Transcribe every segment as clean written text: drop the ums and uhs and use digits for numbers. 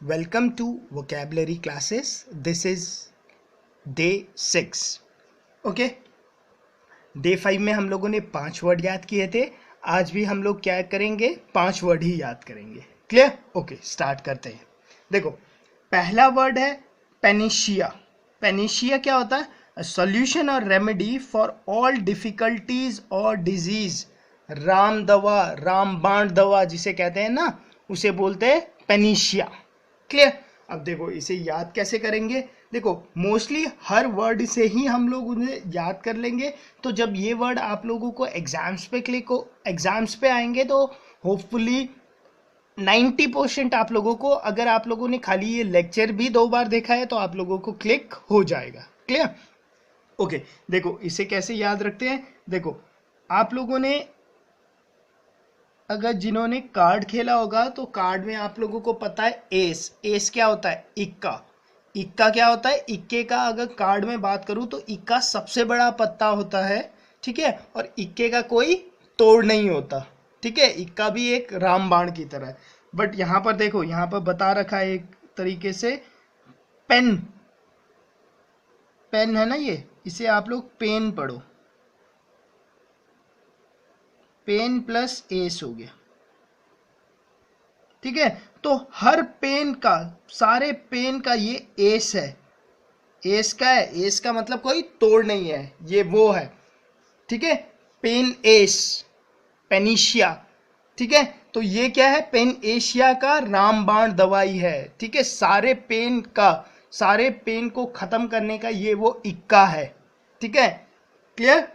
Welcome to vocabulary classes. This is day 6. Okay. Day 5 में हम लोगों ने 5 वर्ड याद किए थे. आज भी हम लोग क्या करेंगे, 5 वर्ड ही याद करेंगे. क्लियर? ओके, स्टार्ट करते हैं. देखो, पहला वर्ड है पेनिशिया. पेनिशिया क्या होता है? सॉल्यूशन और रेमेडी फॉर ऑल डिफिकल्टीज और डिजीज. राम दवा, रामबाण दवा जिसे कहते हैं ना, उसे बोलते हैं पेनिशिया. क्लियर? अब देखो, इसे याद कैसे करेंगे. देखो, मोस्टली हर वर्ड से ही हम लोग उन्हें याद कर लेंगे. तो जब ये वर्ड आप लोगों को एग्जाम्स पे आएंगे तो होपफुली 90% आप लोगों को, अगर आप लोगों ने खाली ये लेक्चर भी 2 बार देखा है तो आप लोगों को क्लिक हो जाएगा. क्लियर? ओके, देखो इसे कैसे याद रखते हैं. देखो, आप लोगों ने अगर जिन्होंने कार्ड खेला होगा तो कार्ड में आप लोगों को पता है एस. एस क्या होता है? इक्का. इक्का क्या होता है? इक्के का अगर कार्ड में बात करूं तो इक्का सबसे बड़ा पत्ता होता है. ठीक है? और इक्के का कोई तोड़ नहीं होता. ठीक है? इक्का भी एक रामबाण की तरह है. बट यहां पर देखो, यहां पर बता रखा है एक तरीके से पेन. पेन है ना, ये इसे आप लोग पेन पढ़ो. पेन प्लस एस हो गया. ठीक है? तो हर पेन का, सारे पेन का ये एस है. एस का है. एस का मतलब कोई तोड़ नहीं है, ये वो है. ठीक है? पेन एस, पेनिशिया. ठीक है? तो ये क्या है? पेन एशिया का रामबाण दवाई है. ठीक है? सारे पेन को खत्म करने का ये वो इक्का है. ठीक है? क्लियर?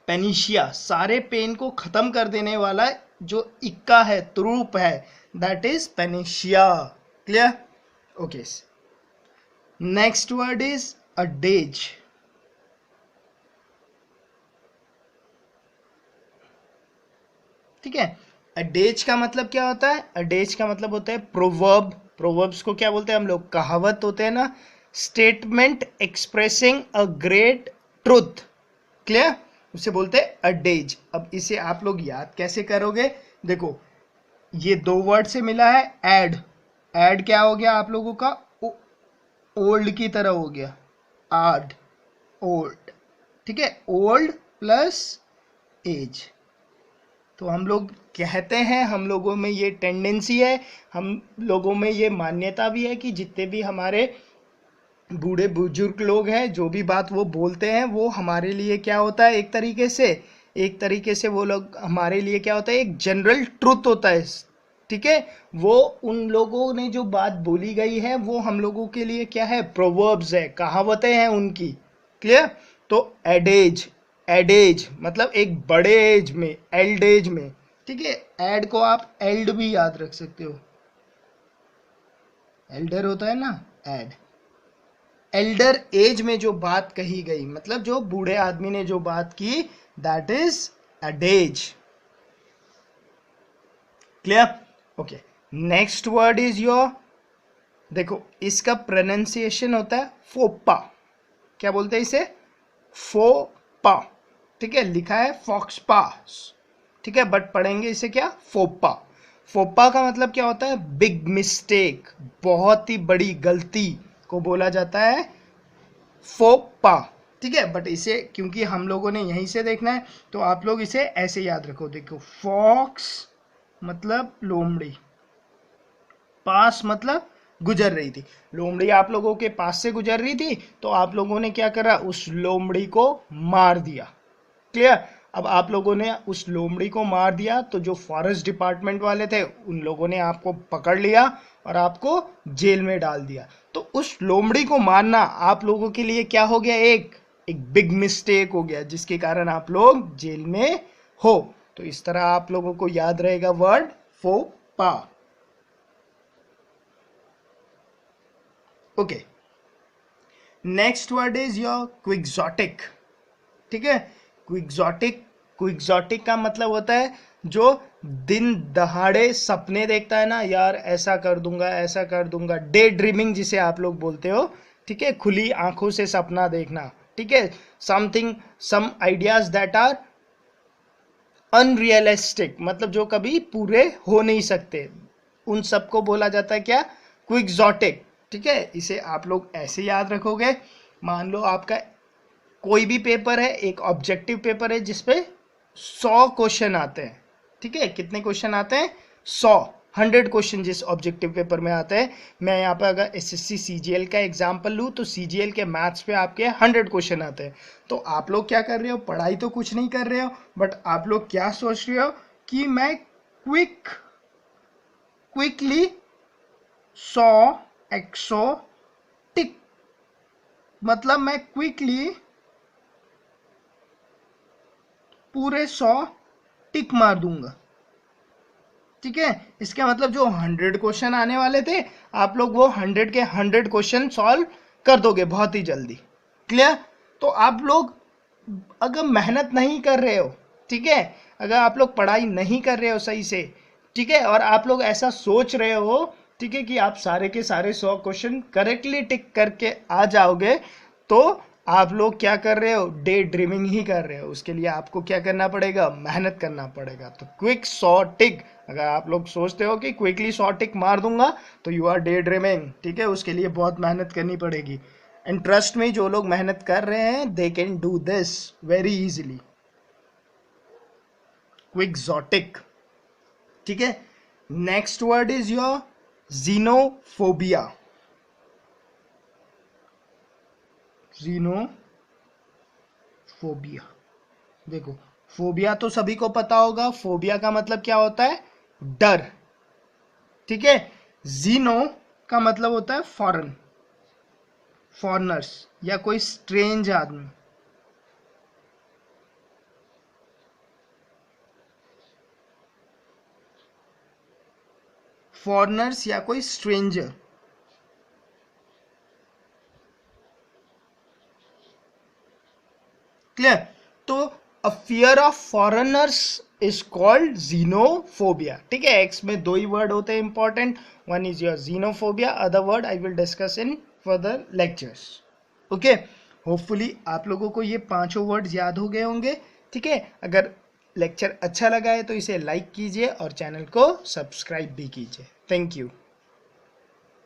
पेनिशिया सारे पेन को खत्म कर देने वाला जो इक्का है, तुरूप है, that is panacea. Clear? Okay. Next word is अडेज. ठीक है? अडेज का मतलब क्या होता है? अडेज का मतलब होता है प्रोवर्ब. प्रोवर्ब्स को क्या बोलते हैं हम लोग? कहावत होते हैं ना. Statement expressing a great truth. Clear? उसे बोलते हैं अडेज. अब इसे आप लोग याद कैसे करोगे? देखो, ये 2 वर्ड से मिला है. एड. एड क्या हो गया आप लोगों का? ओल्ड की तरह हो गया. आड, ओल्ड. ठीक है? Old plus age. तो हम लोग कहते हैं, हम लोगों में ये टेंडेंसी है, हम लोगों में ये मान्यता भी है कि जितने भी हमारे बूढ़े बुजुर्ग लोग हैं, जो भी बात वो बोलते हैं वो हमारे लिए क्या होता है, एक तरीके से वो लोग हमारे लिए क्या होता है, एक जनरल ट्रुथ होता है. ठीक है? वो उन लोगों ने जो बात बोली गई है वो हम लोगों के लिए क्या है? प्रोवर्ब्स है, कहावतें हैं उनकी. क्लियर? तो एडेज. एडेज मतलब एक बड़े एज में, एल्ड एज में. ठीक है? एड को आप एल्ड भी याद रख सकते हो. एल्डर होता है ना, एड. एल्डर एज में जो बात कही गई, मतलब जो बूढ़े आदमी ने जो बात की, that is adage. Clear? Okay. Next word is your. देखो, इसका प्रोनाउंसिएशन होता है फोपा. क्या बोलते हैं इसे? फोपा. ठीक है? लिखा है फॉक्सपास. ठीक है? बट पढ़ेंगे इसे क्या? फोपा. फोपा का मतलब क्या होता है? बिग मिस्टेक, बहुत ही बड़ी गलती को बोला जाता है फोपा. ठीक है? बट इसे क्योंकि हम लोगों ने यहीं से देखना है तो आप लोग इसे ऐसे याद रखो. देखो, फॉक्स मतलब लोमड़ी, पास मतलब गुजर रही थी. लोमड़ी आप लोगों के पास से गुजर रही थी तो आप लोगों ने क्या करा? उस लोमड़ी को मार दिया. क्लियर? अब आप लोगों ने उस लोमड़ी को मार दिया तो जो फॉरेस्ट डिपार्टमेंट वाले थे उन लोगों ने आपको पकड़ लिया और आपको जेल में डाल दिया. तो उस लोमड़ी को मारना आप लोगों के लिए क्या हो गया? एक बिग मिस्टेक हो गया, जिसके कारण आप लोग जेल में हो. तो इस तरह आप लोगों को याद रहेगा वर्ड फोपा. Okay. Next word is your quixotic. ठीक है? क्विक्सोटिक का मतलब होता है जो दिन दहाड़े सपने देखता है ना, यार ऐसा कर दूंगा. डे ड्रीमिंग जिसे आप लोग बोलते हो. ठीक है? खुली आंखों से सपना देखना. ठीक है? Some ideas that are unrealistic, मतलब जो कभी पूरे हो नहीं सकते, उन सबको बोला जाता है क्या? क्विक्सोटिक, ठीक है, इसे आप लोग ऐसे याद रखोगे। मान लो आपका कोई भी पेपर है, एक ऑब्जेक्टिव पेपर है जिसपे 100 क्वेश्चन आते हैं, ठीक है, कितने क्वेश्चन आते हैं? 100 क्वेश्चन जिस ऑब्जेक्टिव पेपर में आते हैं। मैं यहाँ पे अगर एसएससी सीजीएल का एग्जांपल लूँ तो सीजीएल के मैथ्स पे आपके 100 क्वेश्चन आते हैं। तो आप लोग क्या कर रहे हो? पढ़ाई तो कुछ नहीं कर रहे हो, बट आप लोग क्या सोच रहे हो कि मैं क्विकली 100 एक्सोटिक, मतलब मैं क्विकली पूरे 100 टिक मार दूंगा, ठीक है। इसका मतलब जो 100 क्वेश्चन आने वाले थे, आप लोग वो 100 के 100 क्वेश्चन सॉल्व कर दोगे बहुत ही जल्दी। क्लियर? तो आप लोग अगर मेहनत नहीं कर रहे हो, ठीक है, अगर आप लोग पढ़ाई नहीं कर रहे हो सही से, ठीक है, और आप लोग ऐसा सोच रहे हो, ठीक है, कि आप सारे के सारे 100 क्वेश्चन करेक्टली टिक करके आ जाओगे, तो आप लोग क्या कर रहे हो? डे ड्रीमिंग ही कर रहे हो। उसके लिए आपको क्या करना पड़ेगा? मेहनत करना पड़ेगा। तो क्विक 100 टिक, अगर आप लोग सोचते हो कि क्विकली 100 टिक मार दूंगा, तो यू आर डे ड्रीमिंग, ठीक है। उसके लिए बहुत मेहनत करनी पड़ेगी। एंड ट्रस्ट में, जो लोग मेहनत कर रहे हैं, they can do this very easily. Quixotic, ठीक है। Next word is your xenophobia. Xenophobia, देखो, फोबिया तो सभी को पता होगा। फोबिया का मतलब क्या होता है? डर, ठीक है। ज़ीनो का मतलब होता है फॉरेन, फॉरेनर्स या कोई स्ट्रेंज आदमी। फॉरेनर्स या कोई स्ट्रेंजर, क्लियर? तो a fear of foreigners is called xenophobia, ठीक है। एक्स में 2 ही वर्ड होते हैं important, one is your xenophobia, other word I will discuss in further lectures. Okay, hopefully आप लोगों को ये 5 वर्ड्स याद हो गए होंगे, ठीक है। अगर लेक्चर अच्छा लगा है तो इसे लाइक कीजिए और चैनल को सब्सक्राइब भी कीजिए। Thank you.